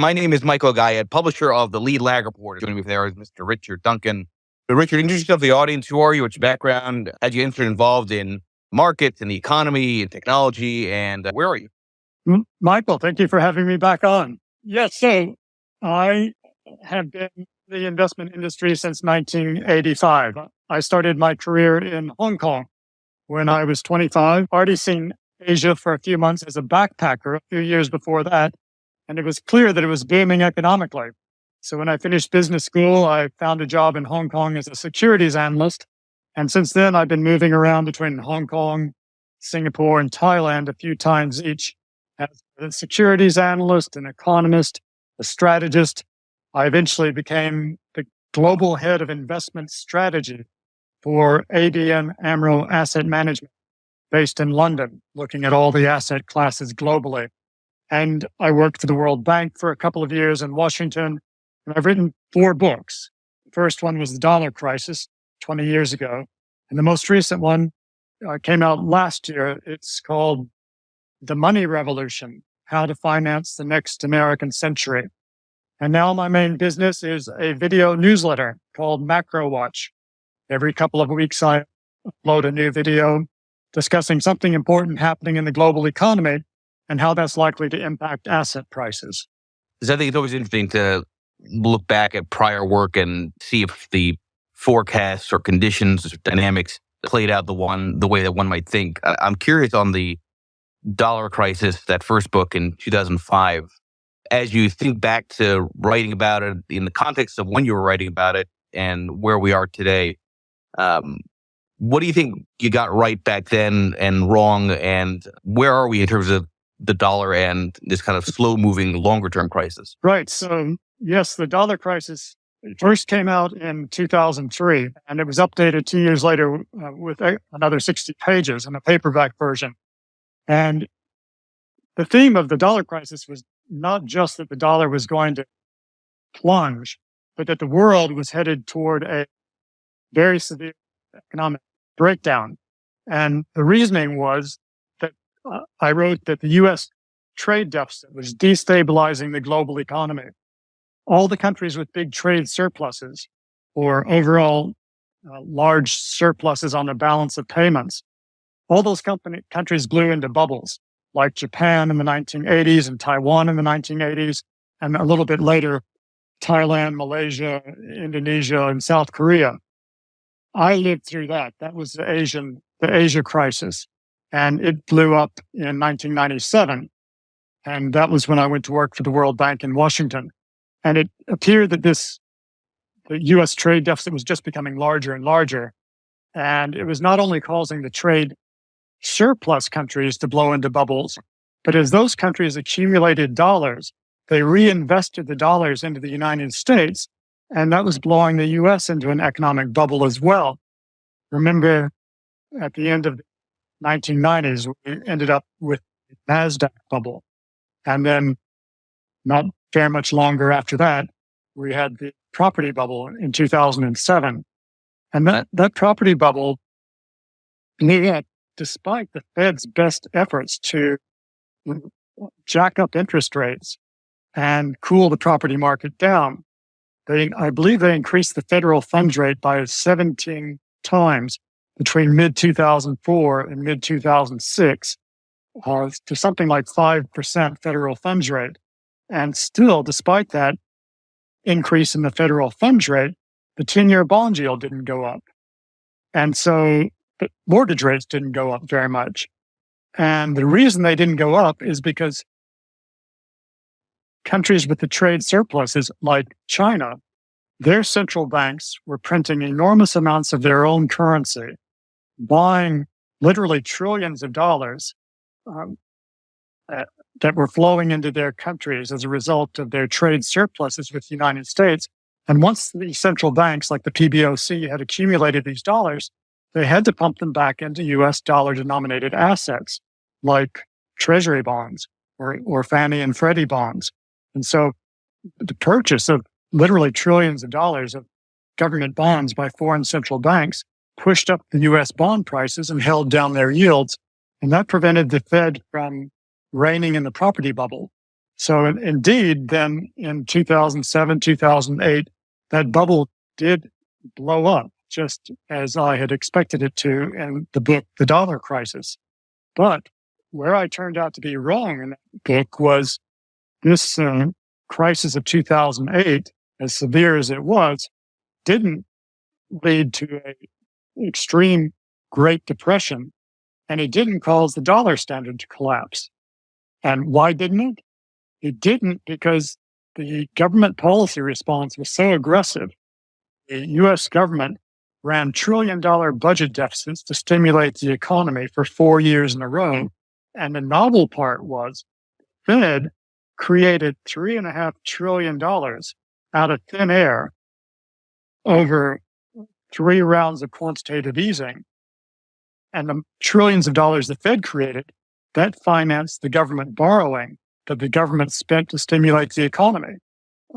My name is Michael Guyette, publisher of the Lead Lag Report. Joining me there is Mr. Richard Duncan. So Richard, introduce yourself to the audience. Who are you? What's your background? How'd you get involved in markets and the economy and technology? And where are you? Michael, thank you for having me back on. Yes, so I have been in the investment industry since 1985. I started my career in Hong Kong when I was 25. Already seen Asia for a few months as a backpacker a few years before that. And it was clear that it was booming economically. So when I finished business school, I found a job in Hong Kong as a securities analyst. And since then, I've been moving around between Hong Kong, Singapore, and Thailand a few times each. As a securities analyst, an economist, a strategist, I eventually became the global head of investment strategy for ABN AMRO Asset Management, based in London, looking at all the asset classes globally. And I worked for the World Bank for a couple of years in Washington. And I've written 4 books. The first one was The Dollar Crisis 20 years ago. And the most recent one came out last year. It's called The Money Revolution, How to Finance the Next American Century. And now my main business is a video newsletter called Macro Watch. Every couple of weeks, I upload a new video discussing something important happening in the global economy and how that's likely to impact asset prices. I think it's always interesting to look back at prior work and see if the forecasts or conditions or dynamics played out the way that one might think. I'm curious on the Dollar Crisis, that first book in 2005. As you think back to writing about it in the context of when you were writing about it and where we are today, what do you think you got right back then and wrong? And where are we in terms of the dollar and this kind of slow-moving, longer-term crisis? Right. So, yes, the dollar crisis first came out in 2003, and it was updated 2 years later with another 60 pages in a paperback version. And the theme of the dollar crisis was not just that the dollar was going to plunge, but that the world was headed toward a very severe economic breakdown. And the reasoning was that I wrote that the U.S. trade deficit was destabilizing the global economy. All the countries with big trade surpluses or overall large surpluses on the balance of payments, all those countries blew into bubbles, like Japan in the 1980s and Taiwan in the 1980s, and a little bit later, Thailand, Malaysia, Indonesia, and South Korea. I lived through that. That was the Asia crisis. And it blew up in 1997. And that was when I went to work for the World Bank in Washington. And it appeared that the U.S. trade deficit was just becoming larger and larger. And it was not only causing the trade surplus countries to blow into bubbles, but as those countries accumulated dollars, they reinvested the dollars into the United States. And that was blowing the U.S. into an economic bubble as well. Remember, at the end of the 1990s, we ended up with the NASDAQ bubble. And then not very much longer after that, we had the property bubble in 2007. And that property bubble, despite the Fed's best efforts to jack up interest rates and cool the property market down, I believe they increased the federal funds rate by 17 times between mid-2004 and mid-2006 to something like 5% federal funds rate. And still, despite that increase in the federal funds rate, the 10-year bond yield didn't go up. And so the mortgage rates didn't go up very much. And the reason they didn't go up is because countries with the trade surpluses, like China, their central banks were printing enormous amounts of their own currency, buying literally trillions of dollars that were flowing into their countries as a result of their trade surpluses with the United States. And once the central banks, like the PBOC, had accumulated these dollars, they had to pump them back into U.S. dollar-denominated assets, like treasury bonds or Fannie and Freddie bonds. And so the purchase of literally trillions of dollars of government bonds by foreign central banks pushed up the U.S. bond prices and held down their yields. And that prevented the Fed from reining in the property bubble. So indeed, then in 2007, 2008, that bubble did blow up just as I had expected it to in the book, The Dollar Crisis. But where I turned out to be wrong in that book was this crisis of 2008, as severe as it was, didn't lead to an extreme Great Depression, and it didn't cause the dollar standard to collapse. And why didn't it? It didn't because the government policy response was so aggressive. The U.S. government ran trillion-dollar budget deficits to stimulate the economy for 4 years in a row. And the novel part was Fed created $3.5 trillion out of thin air over 3 rounds of quantitative easing. And the trillions of dollars the Fed created, that financed the government borrowing that the government spent to stimulate the economy.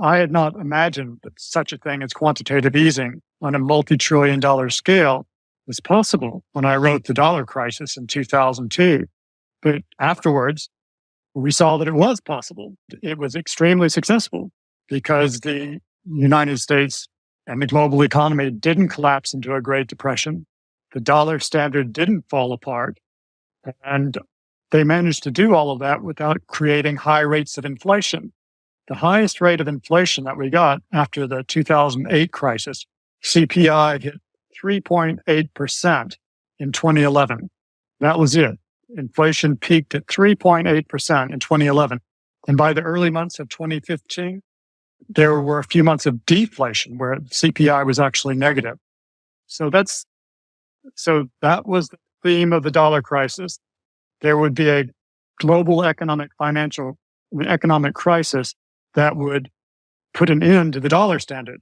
I had not imagined that such a thing as quantitative easing on a multi-trillion-dollar scale was possible when I wrote The Dollar Crisis in 2002. But afterwards, we saw that it was possible. It was extremely successful because the United States and the global economy didn't collapse into a Great Depression. The dollar standard didn't fall apart. And they managed to do all of that without creating high rates of inflation. The highest rate of inflation that we got after the 2008 crisis, CPI hit 3.8% in 2011. That was it. Inflation peaked at 3.8% in 2011. And by the early months of 2015, there were a few months of deflation where CPI was actually negative. So that was the theme of the dollar crisis. There would be a global economic crisis that would put an end to the dollar standard.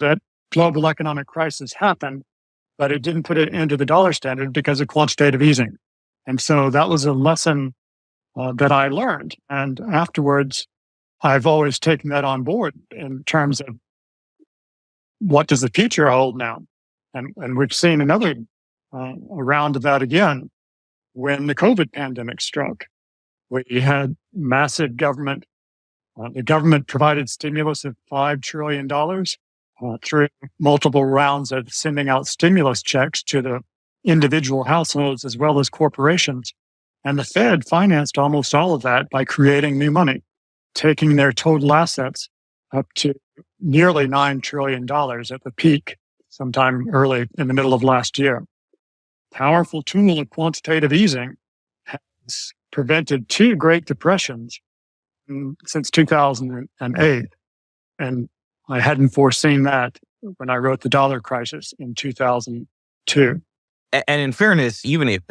That global economic crisis happened, but it didn't put an end to the dollar standard because of quantitative easing. And so that was a lesson that I learned. And afterwards, I've always taken that on board in terms of what does the future hold now? And we've seen another round of that again when the COVID pandemic struck. We had massive government. The government provided stimulus of $5 trillion through multiple rounds of sending out stimulus checks to the individual households as well as corporations. And the Fed financed almost all of that by creating new money, taking their total assets up to nearly $9 trillion at the peak sometime early in the middle of last year. Powerful tool of quantitative easing has prevented 2 Great Depressions since 2008. And I hadn't foreseen that when I wrote The Dollar Crisis in 2002. And in fairness, even if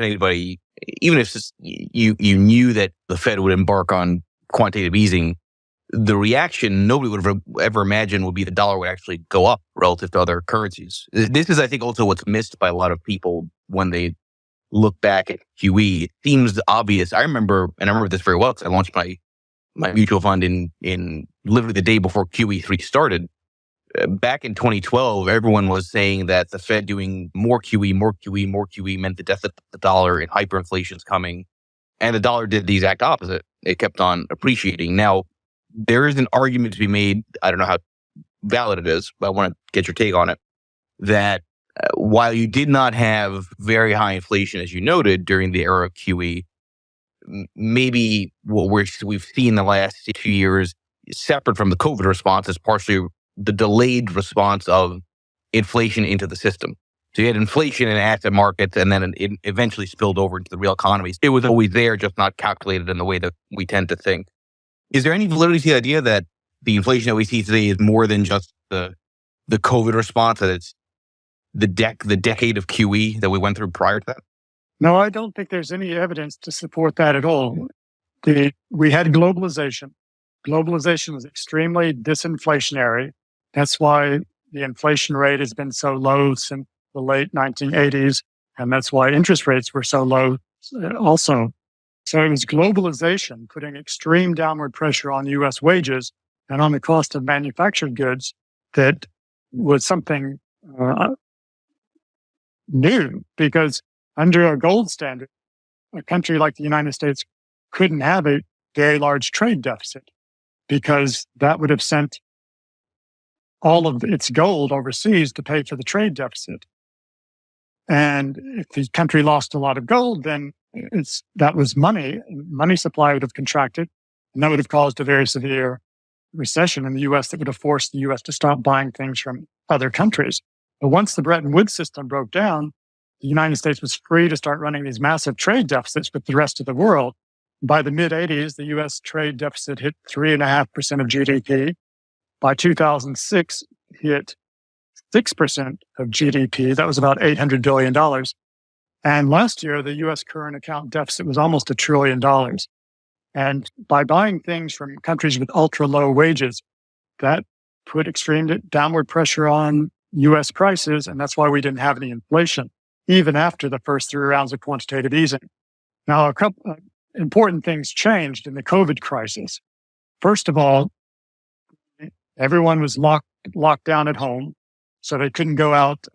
you knew that the Fed would embark on quantitative easing, the reaction nobody would have ever imagined would be the dollar would actually go up relative to other currencies. This is, I think, also what's missed by a lot of people when they look back at QE. It seems obvious. I remember this very well because I launched my mutual fund in literally the day before QE3 started. Back in 2012, everyone was saying that the Fed doing more QE meant the death of the dollar and hyperinflation is coming. And the dollar did the exact opposite. It kept on appreciating. Now, there is an argument to be made. I don't know how valid it is, but I want to get your take on it. That while you did not have very high inflation, as you noted, during the era of QE, maybe what we've seen the last 2 years, separate from the COVID response, is partially the delayed response of inflation into the system. So you had inflation in asset markets, and then it eventually spilled over into the real economies. It was always there, just not calculated in the way that we tend to think. Is there any validity to the idea that the inflation that we see today is more than just the COVID response, that it's the decade of QE that we went through prior to that? No, I don't think there's any evidence to support that at all. We had globalization. Globalization was extremely disinflationary. That's why the inflation rate has been so low since the late 1980s, and that's why interest rates were so low also. So it was globalization putting extreme downward pressure on U.S. wages and on the cost of manufactured goods that was something new, because under a gold standard, a country like the United States couldn't have a very large trade deficit because that would have sent all of its gold overseas to pay for the trade deficit. And if the country lost a lot of gold, then that was money. Money supply would have contracted, and that would have caused a very severe recession in the U.S. that would have forced the U.S. to stop buying things from other countries. But once the Bretton Woods system broke down, the United States was free to start running these massive trade deficits with the rest of the world. By the mid-'80s, the U.S. trade deficit hit 3.5% of GDP. By 2006, hit 6% of GDP. That was about $800 billion. And last year, the U.S. current account deficit was almost $1 trillion. And by buying things from countries with ultra low wages, that put extreme downward pressure on U.S. prices. And that's why we didn't have any inflation, even after the first 3 rounds of quantitative easing. Now, a couple important things changed in the COVID crisis. First of all, everyone was locked down at home, so they couldn't go out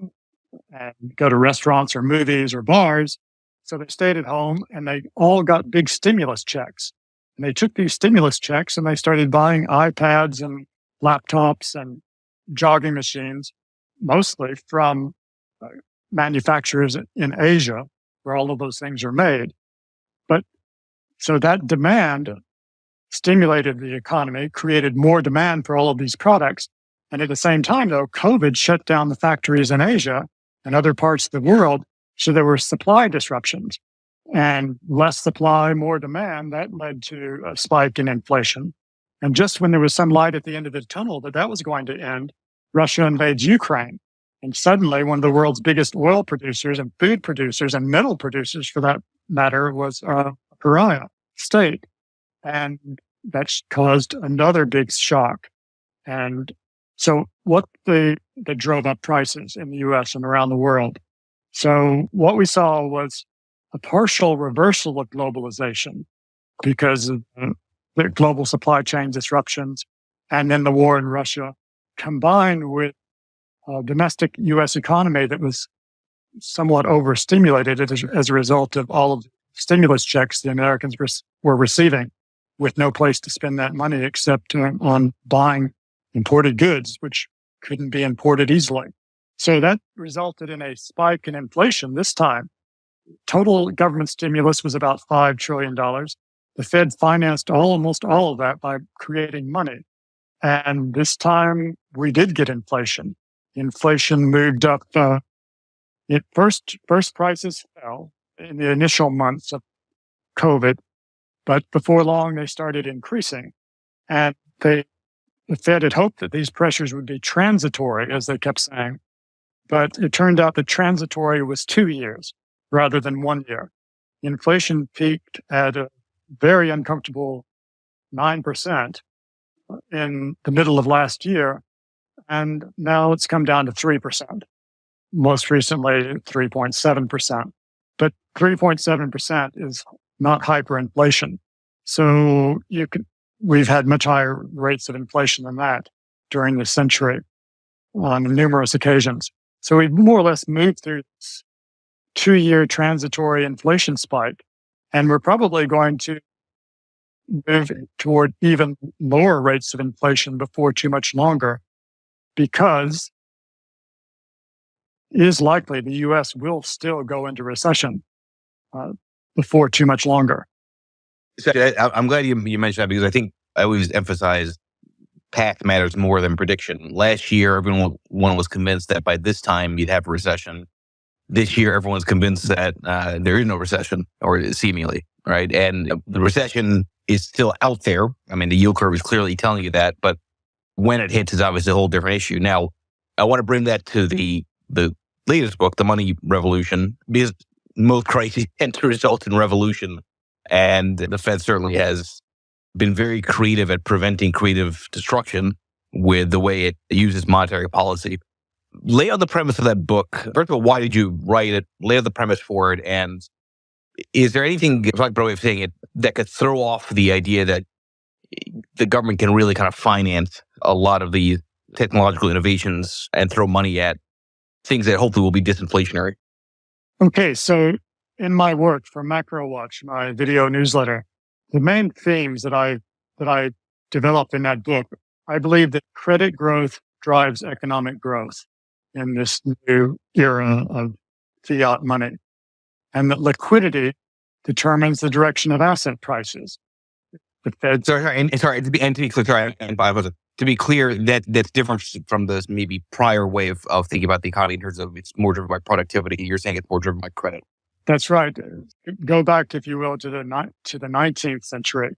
and go to restaurants or movies or bars. So they stayed at home, and they all got big stimulus checks. And they took these stimulus checks and they started buying iPads and laptops and jogging machines, mostly from manufacturers in Asia, where all of those things are made. But so that demand stimulated the economy, created more demand for all of these products. And at the same time, though, COVID shut down the factories in Asia and other parts of the world. So there were supply disruptions and less supply, more demand. That led to a spike in inflation. And just when there was some light at the end of the tunnel that was going to end, Russia invades Ukraine. And suddenly one of the world's biggest oil producers and food producers and metal producers, for that matter, was a pariah state. And that caused another big shock. And so that drove up prices in the US and around the world. So what we saw was a partial reversal of globalization because of the global supply chain disruptions and then the war in Russia, combined with a domestic US economy that was somewhat overstimulated as a result of all of the stimulus checks the Americans were receiving, with no place to spend that money except on buying imported goods, which couldn't be imported easily. So that resulted in a spike in inflation this time. Total government stimulus was about $5 trillion. The Fed financed almost all of that by creating money. And this time we did get inflation. Inflation moved up. First prices fell in the initial months of COVID, but before long they started increasing. And the Fed had hoped that these pressures would be transitory, as they kept saying. But it turned out that transitory was 2 years rather than 1 year. Inflation peaked at a very uncomfortable 9% in the middle of last year, and now it's come down to 3%. Most recently, 3.7%. But 3.7% is not hyperinflation. So we've had much higher rates of inflation than that during this century on numerous occasions. So we've more or less moved through this 2-year transitory inflation spike, and we're probably going to move toward even lower rates of inflation before too much longer, because it is likely the U.S. will still go into recession before too much longer. So I'm glad you mentioned that, because I think I always emphasize path matters more than prediction. Last year, everyone was convinced that by this time you'd have a recession. This year, everyone's convinced that there is no recession, or seemingly, right? And the recession is still out there. I mean, the yield curve is clearly telling you that, but when it hits is obviously a whole different issue. Now, I want to bring that to the latest book, The Money Revolution, because most crises tend to result in revolution. And the Fed certainly has been very creative at preventing creative destruction with the way it uses monetary policy. Lay out the premise of that book. First of all, why did you write it? Lay out the premise for it. And is there anything, if I could way of saying it, that could throw off the idea that the government can really kind of finance a lot of the technological innovations and throw money at things that hopefully will be disinflationary? Okay, so in my work for Macro Watch, my video newsletter, The main themes that I developed in that book, I believe that credit growth drives economic growth in this new era of fiat money, and that liquidity determines the direction of asset prices. The Fed, To be clear, to be clear, that's different from this maybe prior way of thinking about the economy in terms of it's more driven by productivity. You're saying it's more driven by credit. that's right. Go back, if you will, to the 19th century,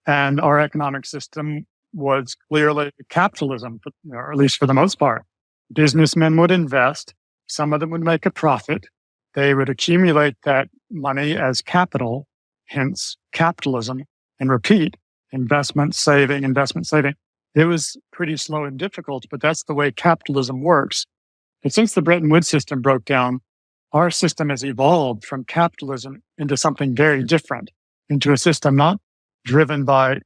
and our economic system was clearly capitalism, or at least for the most part. Businessmen would invest. Some of them would make a profit. They would accumulate that money as capital, hence capitalism, and repeat investment, saving, investment, saving. It was pretty slow and difficult, but that's the way capitalism works. But since the Bretton Woods system broke down, our system has evolved from capitalism into something very different, into a system not driven by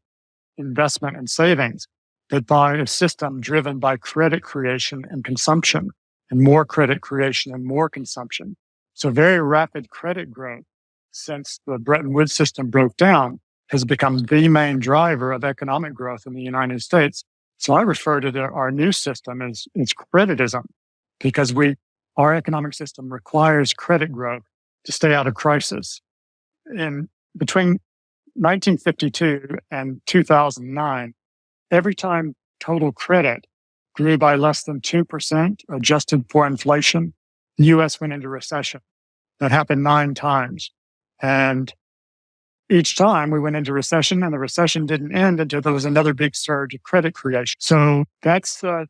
investment and savings, but by a system driven by credit creation and consumption, and more credit creation and more consumption. So very rapid credit growth since the Bretton Woods system broke down has become the main driver of economic growth in the United States. So I refer to our new system as creditism, because our economic system requires credit growth to stay out of crisis. Between 1952 and 2009, every time total credit grew by less than 2%, adjusted for inflation, the U.S. went into recession. That happened 9 times. And each time we went into recession, and the recession didn't end until there was another big surge of credit creation. So those are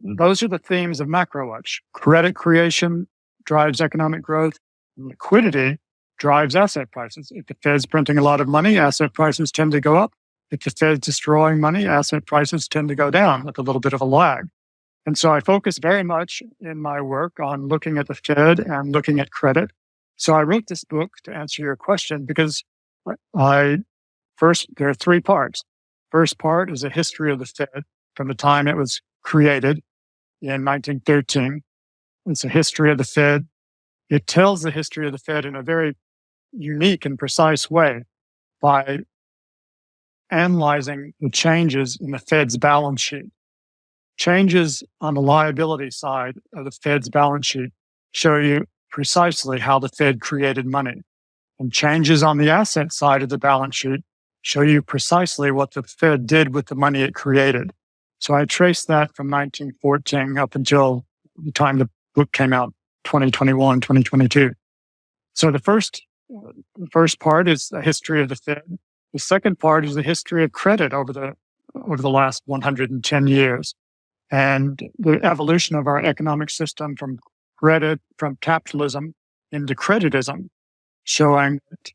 the themes of MacroWatch. Credit creation drives economic growth. Liquidity drives asset prices. If the Fed's printing a lot of money, asset prices tend to go up. If the Fed's destroying money, asset prices tend to go down with a little bit of a lag. And so I focus very much in my work on looking at the Fed and looking at credit. So I wrote this book to answer your question because there are 3 parts. First part is a history of the Fed from the time it was created in 1913. It's a history of the Fed. It tells the history of the Fed in a very unique and precise way by analyzing the changes in the Fed's balance sheet. Changes on the liability side of the Fed's balance sheet show you precisely how the Fed created money. And changes on the asset side of the balance sheet show you precisely what the Fed did with the money it created. So I traced that from 1914 up until the time the book came out, 2021, 2022. So the first part is the history of the Fed. The second part is the history of credit over the last 110 years, and the evolution of our economic system from capitalism into creditism, showing that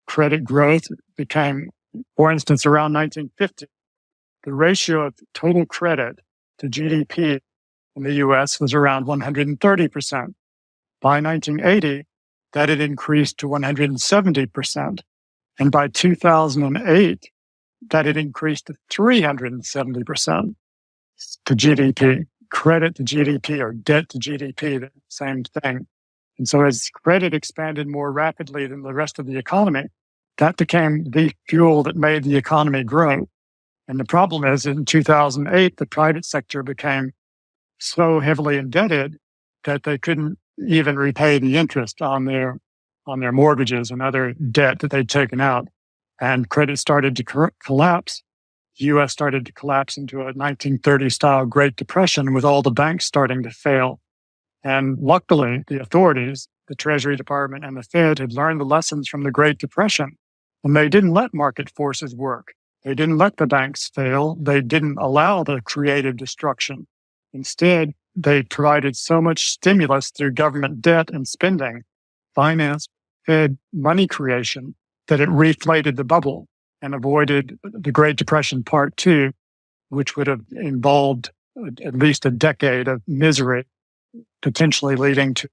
credit growth became, for instance, around 1950, the ratio of total credit to GDP in the U.S. was around 130%. By 1980, that had increased to 170%. And by 2008, that had increased to 370% to GDP. Credit to GDP or debt to GDP, the same thing. And so as credit expanded more rapidly than the rest of the economy, that became the fuel that made the economy grow. And the problem is, in 2008, the private sector became so heavily indebted that they couldn't even repay the interest on their mortgages and other debt that they'd taken out. And credit started to collapse. The U.S. started to collapse into a 1930-style Great Depression with all the banks starting to fail. And luckily, the authorities, the Treasury Department and the Fed, had learned the lessons from the Great Depression. And they didn't let market forces work. They didn't let the banks fail. They didn't allow the creative destruction. Instead, they provided so much stimulus through government debt and spending, finance, Fed money creation, that it reflated the bubble and avoided the Great Depression Part 2, which would have involved at least a decade of misery, potentially leading to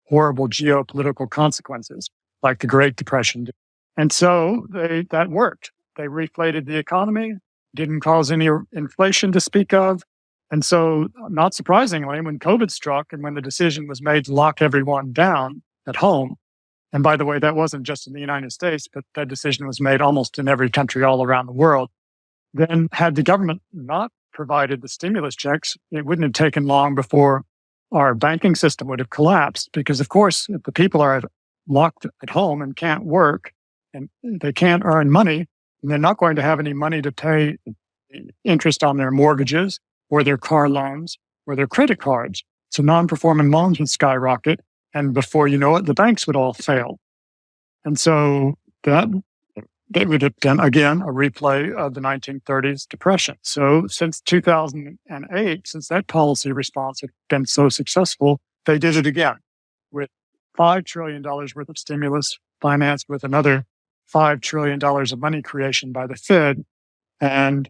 horrible geopolitical consequences like the Great Depression did. And so that worked. They reflated the economy, didn't cause any inflation to speak of. And so, not surprisingly, when COVID struck and when the decision was made to lock everyone down at home And by the way, that wasn't just in the United States, but that decision was made almost in every country all around the world. Then had the government not provided the stimulus checks, it wouldn't have taken long before our banking system would have collapsed. Because of course, if the people are locked at home and can't work and they can't earn money, and they're not going to have any money to pay interest on their mortgages or their car loans or their credit cards. So non-performing loans would skyrocket. And before you know it, the banks would all fail. And so that would have been, again, a replay of the 1930s depression. So since 2008, since that policy response had been so successful, they did it again with $5 trillion worth of stimulus financed with another $5 trillion of money creation by the Fed. And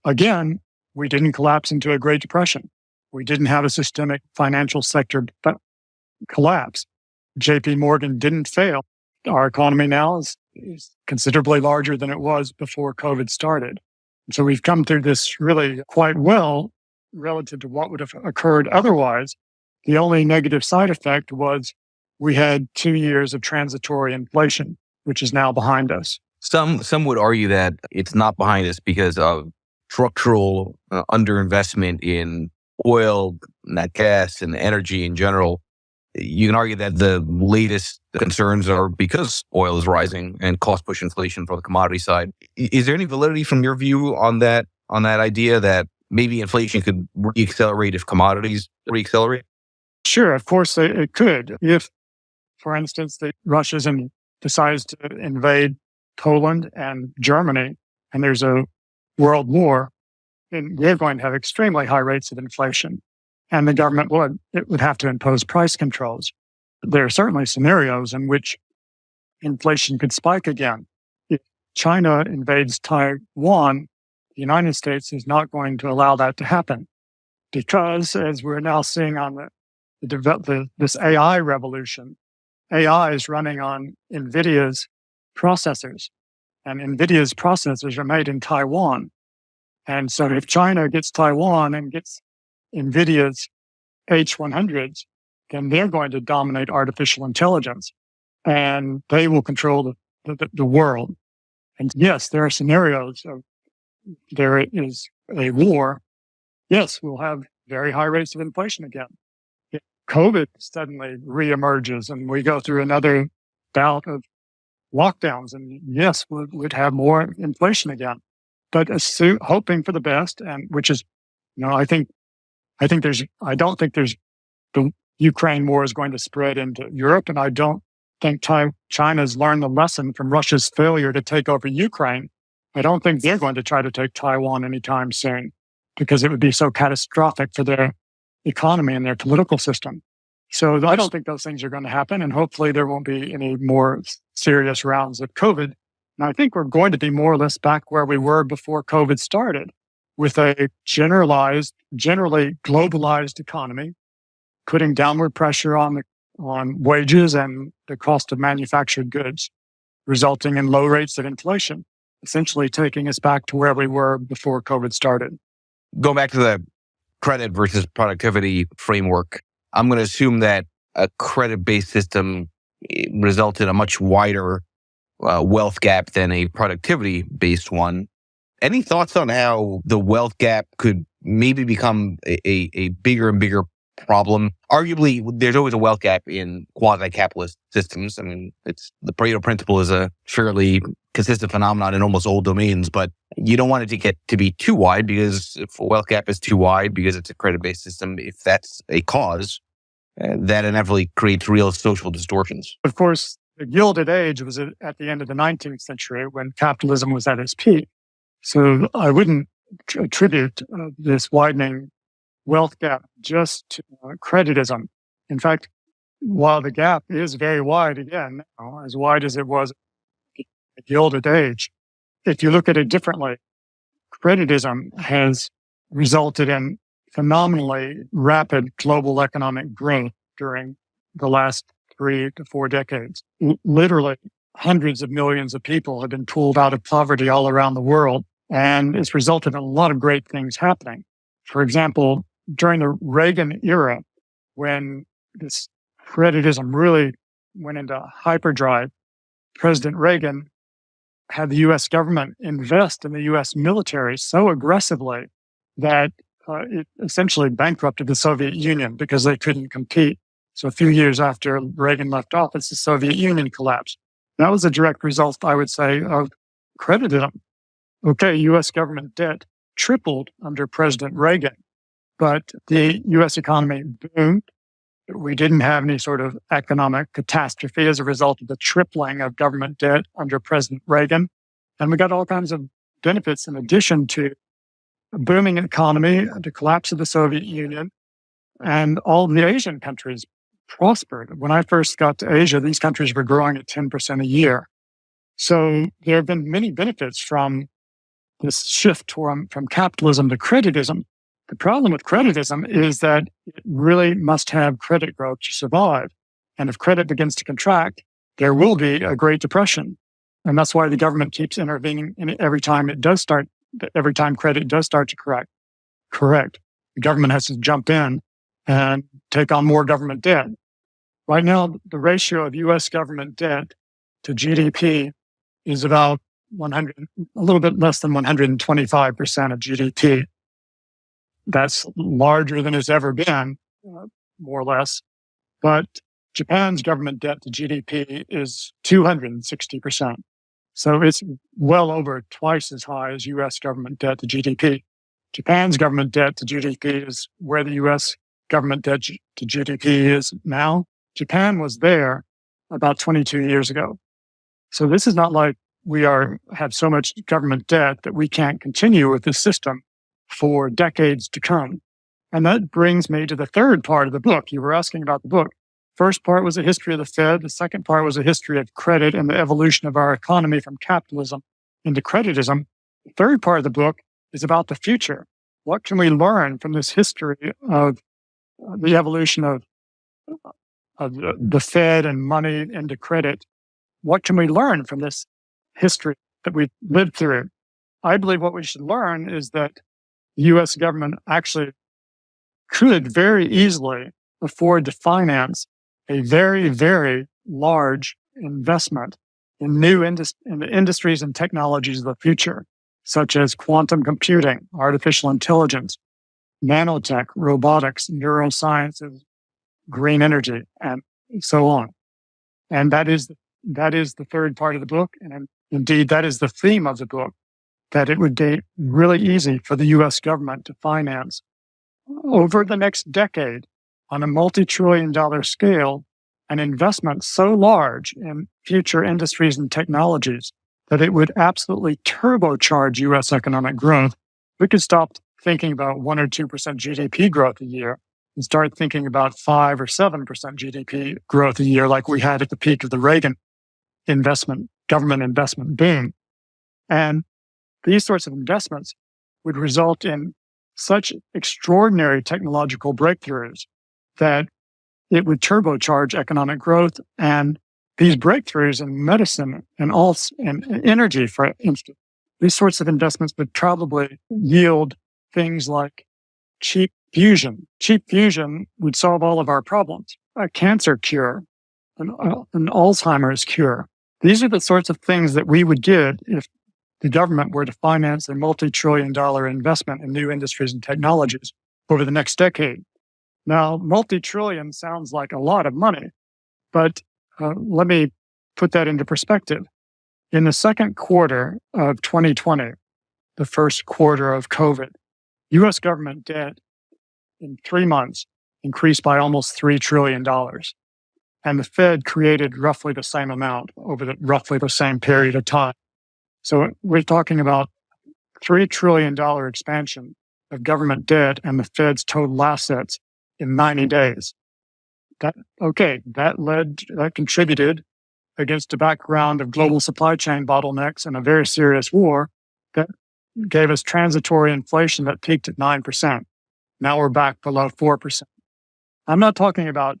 again, we didn't collapse into a Great Depression. We didn't have a systemic financial sector collapse. JP Morgan didn't fail. Our economy now is considerably larger than it was before COVID started. So we've come through this really quite well relative to what would have occurred otherwise. The only negative side effect was we had 2 years of transitory inflation, which is now behind us. Some would argue that it's not behind us because of structural underinvestment in oil, nat gas, and energy in general. You can argue that the latest concerns are because oil is rising and cost push inflation for the commodity side. Is there any validity from your view on that idea that maybe inflation could reaccelerate if commodities reaccelerate? Sure, of course it could. If, for instance, Russia decides to invade Poland and Germany, and there's a world war, then they're going to have extremely high rates of inflation. And the government would have to impose price controls. There are certainly scenarios in which inflation could spike again. If China invades Taiwan, the United States is not going to allow that to happen because, as we're now seeing on this AI revolution, AI is running on NVIDIA's processors, and NVIDIA's processors are made in Taiwan. And so if China gets Taiwan and gets NVIDIA's H100s, then they're going to dominate artificial intelligence and they will control the world. And yes, there are scenarios of there is a war. Yes, we'll have very high rates of inflation again. If COVID suddenly reemerges and we go through another bout of lockdowns, and yes, we'd have more inflation again. But hoping for the best, and which is, I don't think the Ukraine war is going to spread into Europe, and I don't think China's learned the lesson from Russia's failure to take over Ukraine. I don't think they're going to try to take Taiwan anytime soon because it would be so catastrophic for their economy and their political system. So I don't think those things are going to happen, and hopefully there won't be any more serious rounds of COVID. And I think we're going to be more or less back where we were before COVID started, with a generally globalized economy, putting downward pressure on wages and the cost of manufactured goods, resulting in low rates of inflation, essentially taking us back to where we were before COVID started. Going back to the credit versus productivity framework, I'm going to assume that a credit-based system results in a much wider wealth gap than a productivity-based one. Any thoughts on how the wealth gap could maybe become a bigger and bigger problem? Arguably, there's always a wealth gap in quasi-capitalist systems. I mean, the Pareto principle is a fairly consistent phenomenon in almost all domains, but you don't want it to get to be too wide, because if a wealth gap is too wide because it's a credit-based system, if that's a cause, that inevitably creates real social distortions. Of course, the Gilded Age was at the end of the 19th century when capitalism was at its peak. So I wouldn't attribute this widening wealth gap just to creditism. In fact, while the gap is very wide again, as wide as it was in the Gilded Age, if you look at it differently, creditism has resulted in phenomenally rapid global economic growth during the last 3 to 4 decades. Literally, hundreds of millions of people have been pulled out of poverty all around the world, and it's resulted in a lot of great things happening. For example, during the Reagan era, when this creditism really went into hyperdrive, President Reagan had the U.S. government invest in the U.S. military so aggressively that it essentially bankrupted the Soviet Union because they couldn't compete. So a few years after Reagan left office, the Soviet Union collapsed. That was a direct result, I would say, of creditism. Okay, U.S. government debt tripled under President Reagan, but the U.S. economy boomed. We didn't have any sort of economic catastrophe as a result of the tripling of government debt under President Reagan. And we got all kinds of benefits in addition to a booming economy, the collapse of the Soviet Union, and all of the Asian countries prospered. When I first got to Asia, these countries were growing at 10% a year. So there have been many benefits from this shift from capitalism to creditism. The problem with creditism is that it really must have credit growth to survive. And if credit begins to contract, there will be a Great Depression. And that's why the government keeps intervening in it every time credit does start to correct. The government has to jump in and take on more government debt. Right now, the ratio of U.S. government debt to GDP is about a little bit less than 125% of GDP. That's larger than it's ever been, more or less. But Japan's government debt to GDP is 260%. So it's well over twice as high as U.S. government debt to GDP. Japan's government debt to GDP is where the U.S. government debt to GDP is now. Japan was there about 22 years ago. So this is not like we have so much government debt that we can't continue with this system for decades to come. And that brings me to the third part of the book. You were asking about the book. First part was a history of the Fed. The second part was a history of credit and the evolution of our economy from capitalism into creditism. The third part of the book is about the future. What can we learn from this history of the evolution of the Fed and money into credit? What can we learn from this history that we've lived through? I believe what we should learn is that the U.S. government actually could very easily afford to finance a very, very large investment in in the industries and technologies of the future, such as quantum computing, artificial intelligence, nanotech, robotics, neurosciences, green energy, and so on. And that is the third part of the book. And indeed, that is the theme of the book, that it would be really easy for the U.S. government to finance over the next decade on a multi-trillion-dollar scale an investment so large in future industries and technologies that it would absolutely turbocharge U.S. economic growth. We could stop thinking about 1 or 2% GDP growth a year and start thinking about 5 or 7% GDP growth a year like we had at the peak of the Reagan government investment boom. And these sorts of investments would result in such extraordinary technological breakthroughs that it would turbocharge economic growth. And these breakthroughs in medicine and energy, for instance, these sorts of investments would probably yield things like cheap fusion. Cheap fusion would solve all of our problems. A cancer cure, an Alzheimer's cure. These are the sorts of things that we would get if the government were to finance a multi-trillion-dollar investment in new industries and technologies over the next decade. Now, multi-trillion sounds like a lot of money, but let me put that into perspective. In the second quarter of 2020, the first quarter of COVID, U.S. government debt in 3 months increased by almost $3 trillion. And the Fed created roughly the same amount over roughly the same period of time. So we're talking about $3 trillion expansion of government debt and the Fed's total assets in 90 days. That contributed against a background of global supply chain bottlenecks and a very serious war that gave us transitory inflation that peaked at 9%. Now we're back below 4%. I'm not talking about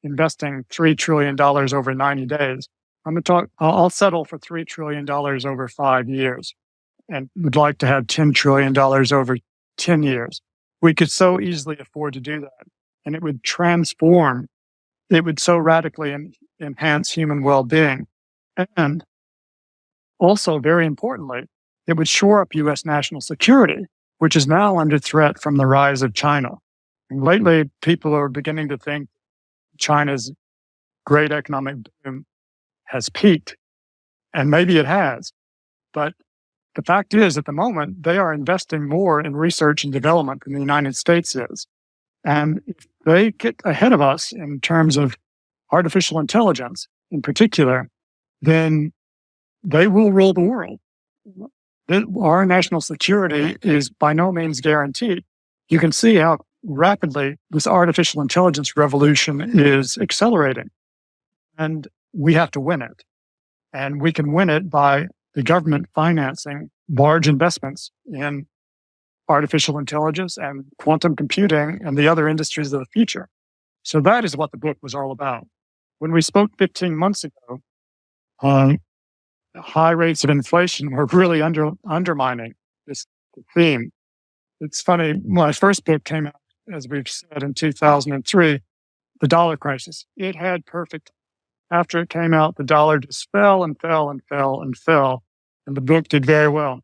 investing $3 trillion over 90 days. I'll settle for $3 trillion over 5 years and would like to have $10 trillion over 10 years. We could so easily afford to do that. And it would so radically enhance human well-being. And also, very importantly, it would shore up U.S. national security, which is now under threat from the rise of China. And lately, people are beginning to think China's great economic boom has peaked, and maybe it has. But the fact is, at the moment, they are investing more in research and development than the United States is. And if they get ahead of us in terms of artificial intelligence in particular, then they will rule the world. Our national security is by no means guaranteed. You can see how rapidly this artificial intelligence revolution is accelerating. And we have to win it. And we can win it by the government financing large investments in artificial intelligence and quantum computing and the other industries of the future. So that is what the book was all about. When we spoke 15 months ago, high rates of inflation were really undermining this theme. It's funny, my first book came out, as we've said, in 2003, The Dollar Crisis. It had perfect. After it came out, the dollar just fell and fell and fell and fell, and the book did very well.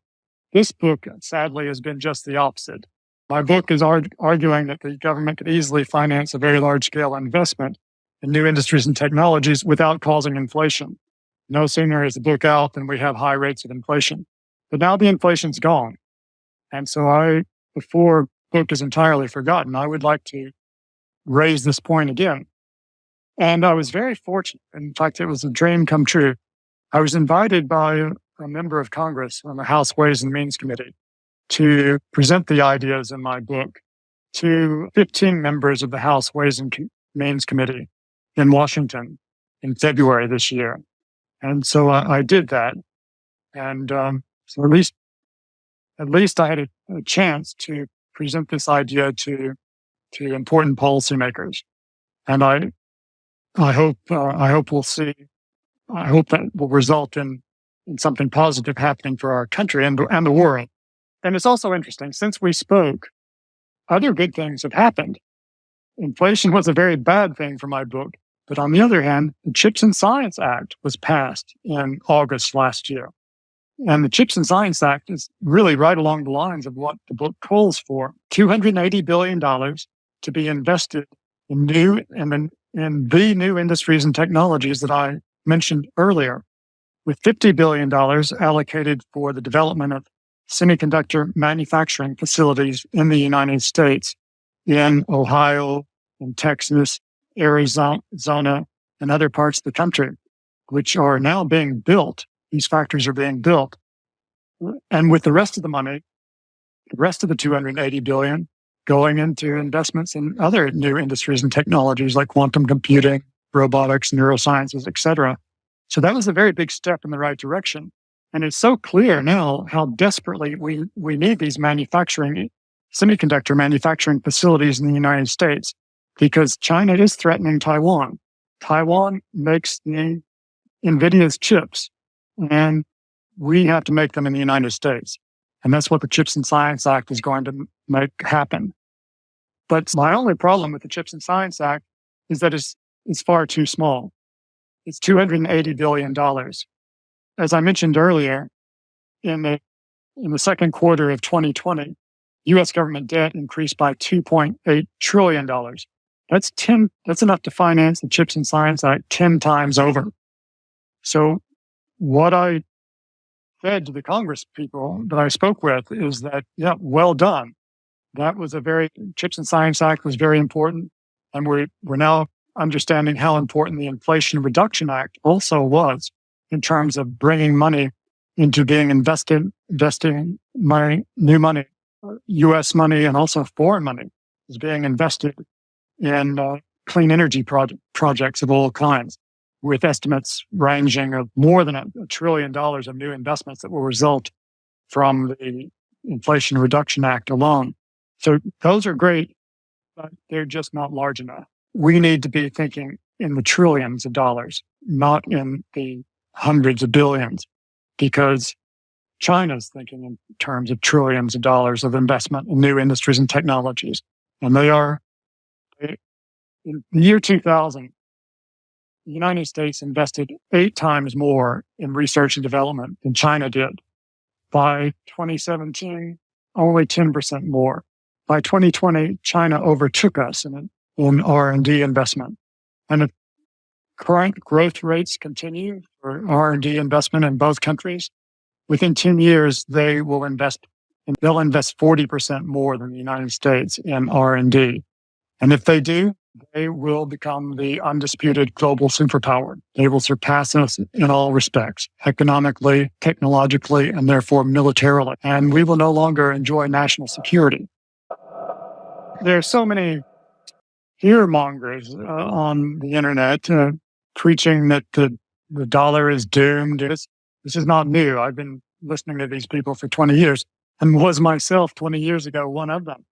This book, sadly, has been just the opposite. My book is arguing that the government could easily finance a very large-scale investment in new industries and technologies without causing inflation. No sooner is the book out than we have high rates of inflation. But now the inflation's gone. And so before the book is entirely forgotten, I would like to raise this point again. And I was very fortunate. In fact, it was a dream come true. I was invited by a member of Congress on the House Ways and Means Committee to present the ideas in my book to 15 members of the House Ways and Means Committee in Washington in February this year. And so I did that. And so at least I had a chance to present this idea to important policymakers. And I hope we'll see. I hope that will result in something positive happening for our country and the world. And it's also interesting, since we spoke, other good things have happened. Inflation was a very bad thing for my book. But on the other hand, the Chips and Science Act was passed in August last year. And the Chips and Science Act is really right along the lines of what the book calls for. $280 billion to be invested in the new industries and technologies that I mentioned earlier, with $50 billion allocated for the development of semiconductor manufacturing facilities in the United States, in Ohio, in Texas, Arizona, and other parts of the country, which are now being built. These factories are being built. And with the rest of the money, the rest of the $280 billion going into investments in other new industries and technologies like quantum computing, robotics, neurosciences, etc. So that was a very big step in the right direction. And it's so clear now how desperately we need these semiconductor manufacturing facilities in the United States, because China is threatening Taiwan. Taiwan makes the NVIDIA's chips, and we have to make them in the United States. And that's what the Chips and Science Act is going to make happen. But my only problem with the Chips and Science Act is that it's far too small. It's $280 billion. As I mentioned earlier, in the second quarter of 2020, U.S. government debt increased by $2.8 trillion. That's enough to finance the Chips and Science Act 10 times over. So what I said to the Congress people that I spoke with is that, yeah, well done. Chips and Science Act was very important. And we're now understanding how important the Inflation Reduction Act also was in terms of bringing money into being investing money, new money, U.S. money, and also foreign money is being invested in clean energy projects of all kinds, with estimates ranging of more than $1 trillion of new investments that will result from the Inflation Reduction Act alone. So those are great, but they're just not large enough. We need to be thinking in the trillions of dollars, not in the hundreds of billions, because China's thinking in terms of trillions of dollars of investment in new industries and technologies. And in the year 2000, the United States invested 8 times more in research and development than China did. By 2017, only 10% more. By 2020, China overtook us in R&D investment. And if current growth rates continue for R&D investment in both countries, within 10 years, they'll invest 40% more than the United States in R&D. And if they do, they will become the undisputed global superpower. They will surpass us in all respects, economically, technologically, and therefore militarily. And we will no longer enjoy national security. There are so many fear-mongers on the internet preaching that the dollar is doomed. This is not new. I've been listening to these people for 20 years and was myself 20 years ago one of them.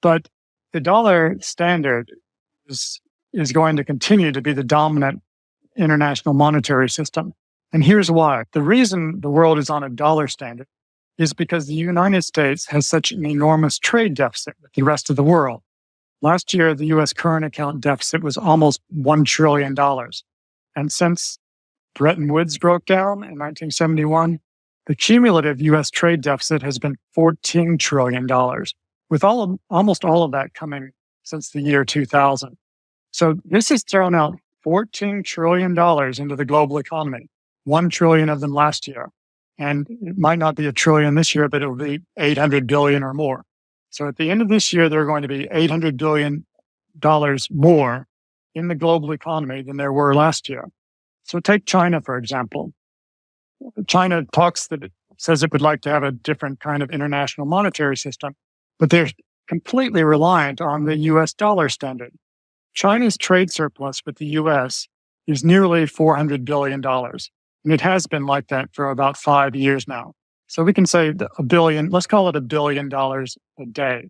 But the dollar standard is going to continue to be the dominant international monetary system. And here's why. The reason the world is on a dollar standard is because the United States has such an enormous trade deficit with the rest of the world. Last year, the U.S. current account deficit was almost $1 trillion. And since Bretton Woods broke down in 1971, the cumulative U.S. trade deficit has been $14 trillion, with almost all of that coming since the year 2000. So this has thrown out $14 trillion into the global economy, $1 trillion of them last year. And it might not be $1 trillion this year, but it will be $800 billion or more. So at the end of this year, there are going to be $800 billion more in the global economy than there were last year. So take China, for example. China says it would like to have a different kind of international monetary system, but they're completely reliant on the US dollar standard. China's trade surplus with the US is nearly $400 billion. And it has been like that for about 5 years now. So we can say let's call it $1 billion a day.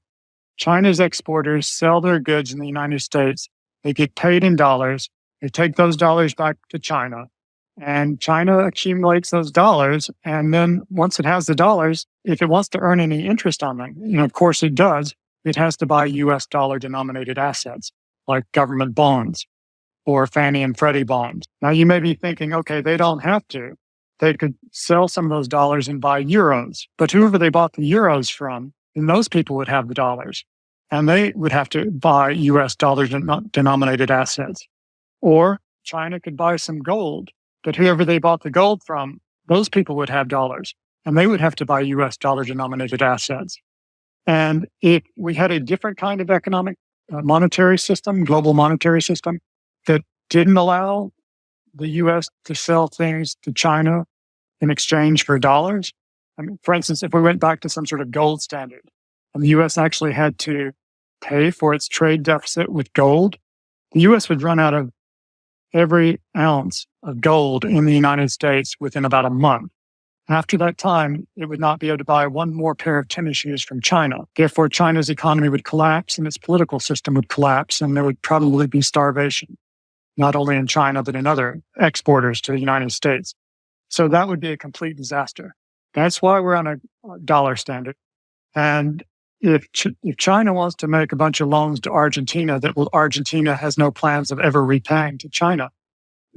China's exporters sell their goods in the United States. They get paid in dollars. They take those dollars back to China. And China accumulates those dollars. And then once it has the dollars, if it wants to earn any interest on them, of course it does, it has to buy US dollar denominated assets like government bonds or Fannie and Freddie bonds. Now you may be thinking, okay, they don't have to. They could sell some of those dollars and buy euros. But whoever they bought the euros from, then those people would have the dollars. And they would have to buy US dollar denominated assets. Or China could buy some gold. But whoever they bought the gold from, those people would have dollars. And they would have to buy US dollar denominated assets. And if we had a different kind of economic monetary system, global monetary system, that didn't allow the U.S. to sell things to China in exchange for dollars. I mean, for instance, if we went back to some sort of gold standard and the U.S. actually had to pay for its trade deficit with gold, the U.S. would run out of every ounce of gold in the United States within about a month. After that time, it would not be able to buy one more pair of tennis shoes from China. Therefore, China's economy would collapse and its political system would collapse, and there would probably be starvation, not only in China, but in other exporters to the United States. So that would be a complete disaster. That's why we're on a dollar standard. And if China wants to make a bunch of loans to Argentina Argentina has no plans of ever repaying to China,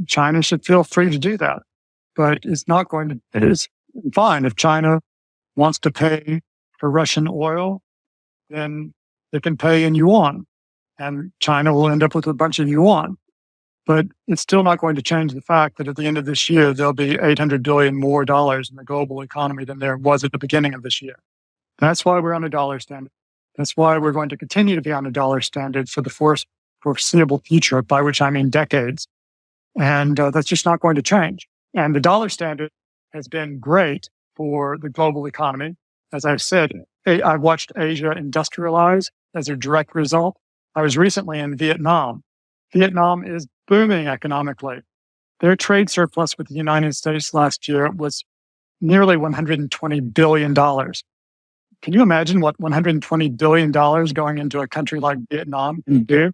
China should feel free to do that. But it's not going to, it is fine. If China wants to pay for Russian oil, then they can pay in yuan. And China will end up with a bunch of yuan. But it's still not going to change the fact that at the end of this year, there'll be $800 billion more dollars in the global economy than there was at the beginning of this year. That's why we're on a dollar standard. That's why we're going to continue to be on a dollar standard for the foreseeable future, by which I mean decades. And that's just not going to change. And the dollar standard has been great for the global economy. As I've said, I've watched Asia industrialize as a direct result. I was recently in Vietnam. Vietnam is booming economically. Their trade surplus with the United States last year was nearly $120 billion. Can you imagine what $120 billion going into a country like Vietnam can do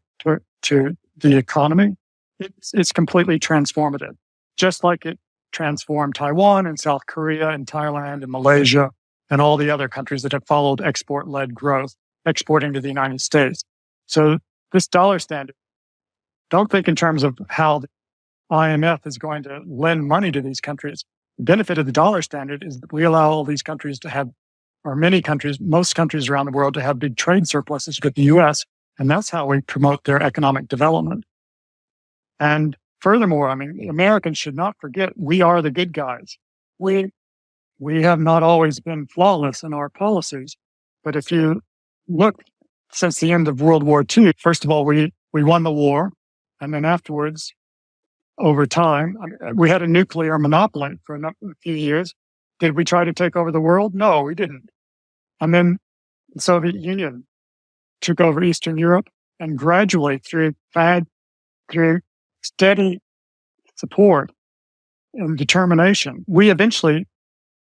to the economy? It's completely transformative, just like it transformed Taiwan and South Korea and Thailand and Malaysia and all the other countries that have followed export-led growth, exporting to the United States. So this dollar standard, don't think in terms of how the IMF is going to lend money to these countries. The benefit of the dollar standard is that we allow all these countries to have, or many countries, most countries around the world, to have big trade surpluses with the US. And that's how we promote their economic development. And furthermore, I mean, Americans should not forget we are the good guys. We have not always been flawless in our policies. But if you look since the end of World War II, first of all, we won the war. And then afterwards, over time, we had a nuclear monopoly for a few years. Did we try to take over the world? No, we didn't. And then the Soviet Union took over Eastern Europe, and gradually through steady support and determination, we eventually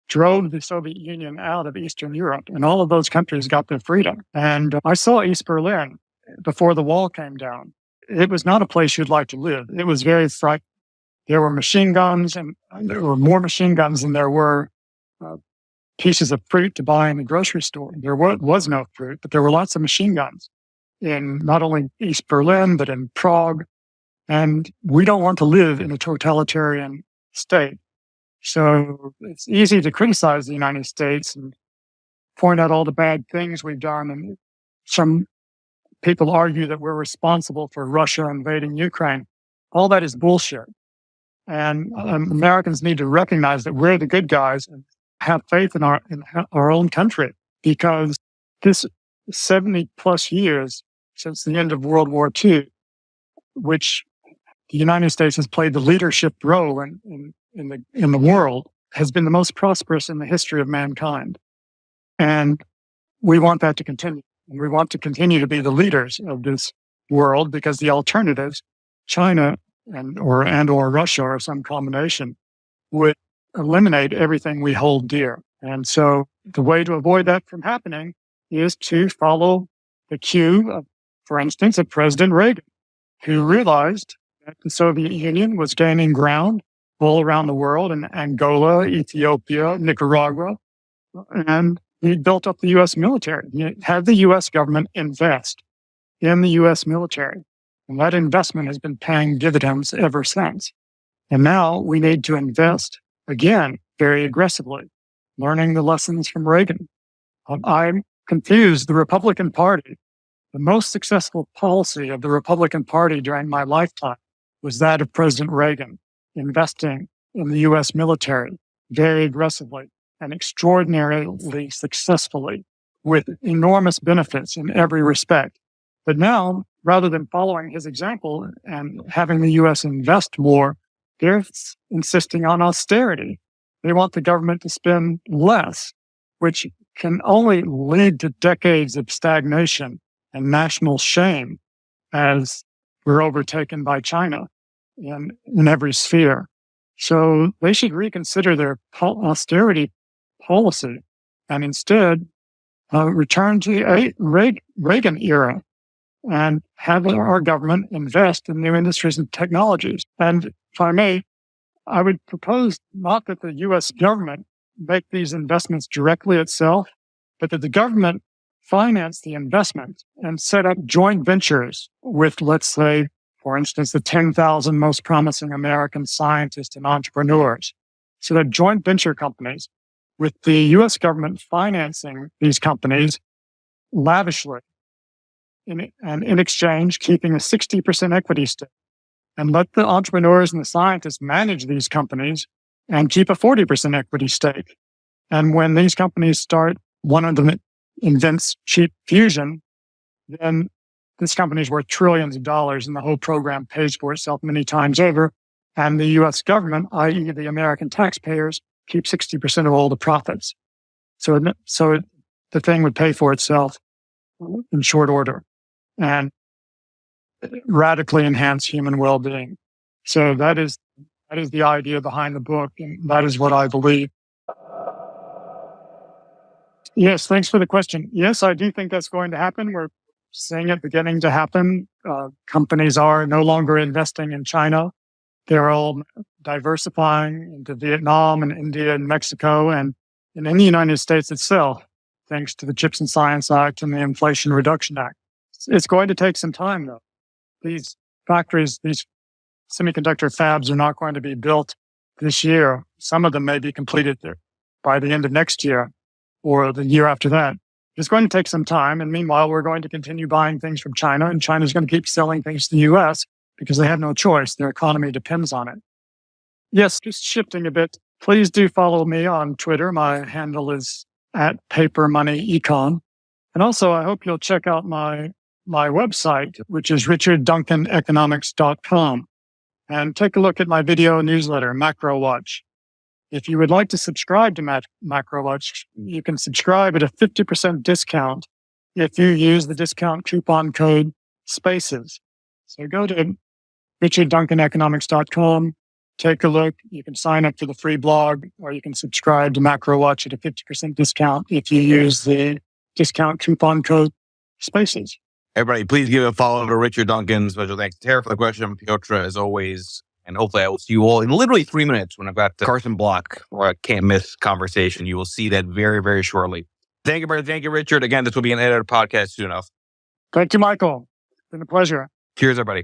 drove the Soviet Union out of Eastern Europe, and all of those countries got their freedom. And I saw East Berlin before the wall came down. It was not a place you'd like to live. It was very frightening. There were machine guns, and there were more machine guns than there were pieces of fruit to buy in the grocery store. There was no fruit, but there were lots of machine guns in not only East Berlin, but in Prague. And we don't want to live in a totalitarian state. So it's easy to criticize the United States and point out all the bad things we've done. And some people argue that we're responsible for Russia invading Ukraine. All that is bullshit. And Americans need to recognize that we're the good guys and have faith in our own country, because this 70 plus years since the end of World War II, which the United States has played the leadership role in the world, has been the most prosperous in the history of mankind. And we want that to continue. And we want to continue to be the leaders of this world, because the alternatives, China or Russia or some combination, would eliminate everything we hold dear. And so the way to avoid that from happening is to follow the cue of, for instance, of President Reagan, who realized that the Soviet Union was gaining ground all around the world, in Angola, Ethiopia, Nicaragua, and he built up the U.S. military. He had the U.S. government invest in the U.S. military. And that investment has been paying dividends ever since. And now we need to invest again very aggressively, learning the lessons from Reagan. I'm confused. The Republican Party, the most successful policy of the Republican Party during my lifetime was that of President Reagan, investing in the U.S. military very aggressively and extraordinarily successfully, with enormous benefits in every respect. But now, rather than following his example and having the U.S. invest more, they're insisting on austerity. They want the government to spend less, which can only lead to decades of stagnation and national shame as we're overtaken by China in every sphere. So they should reconsider their austerity policy and instead return to the Reagan era and have our government invest in new industries and technologies. And if I may, I would propose not that the U.S. government make these investments directly itself, but that the government finance the investment and set up joint ventures with, let's say, for instance, the 10,000 most promising American scientists and entrepreneurs. So that joint venture companies, with the U.S. government financing these companies lavishly, and in exchange, keeping a 60% equity stake, and let the entrepreneurs and the scientists manage these companies and keep a 40% equity stake. And when these companies start, one of them invents cheap fusion, then this company is worth trillions of dollars and the whole program pays for itself many times over. And the U.S. government, i.e. the American taxpayers, keep 60% of all the profits. So the thing would pay for itself in short order and radically enhance human well-being. So that is the idea behind the book, and that is what I believe. Yes, thanks for the question. Yes, I do think that's going to happen. We're seeing it beginning to happen. Companies are no longer investing in China. They're all diversifying into Vietnam and India and Mexico and in the United States itself, thanks to the CHIPS and Science Act and the Inflation Reduction Act. It's going to take some time, though. These factories, these semiconductor fabs are not going to be built this year. Some of them may be completed by the end of next year or the year after that. It's going to take some time. And meanwhile, we're going to continue buying things from China, and China's going to keep selling things to the US because they have no choice. Their economy depends on it. Yes, just shifting a bit. Please do follow me on Twitter. My handle is @papermoneyecon. And also, I hope you'll check out my website, which is richardduncaneconomics.com, and take a look at my video newsletter, Macro Watch. If you would like to subscribe to Macro Watch, you can subscribe at a 50% discount if you use the discount coupon code SPACES. So go to richardduncaneconomics.com, take a look. You can sign up for the free blog, or you can subscribe to Macro Watch at a 50% discount if you use the discount coupon code SPACES. Everybody, please give a follow to Richard Duncan. Special thanks to Tara for the question, Piotr, as always. And hopefully I will see you all in literally 3 minutes when I've got the Carson Block, or a can't miss conversation. You will see that very, very shortly. Thank you, brother. Thank you, Richard. Again, this will be an edited podcast soon enough. Thank you, Michael. It's been a pleasure. Cheers, everybody.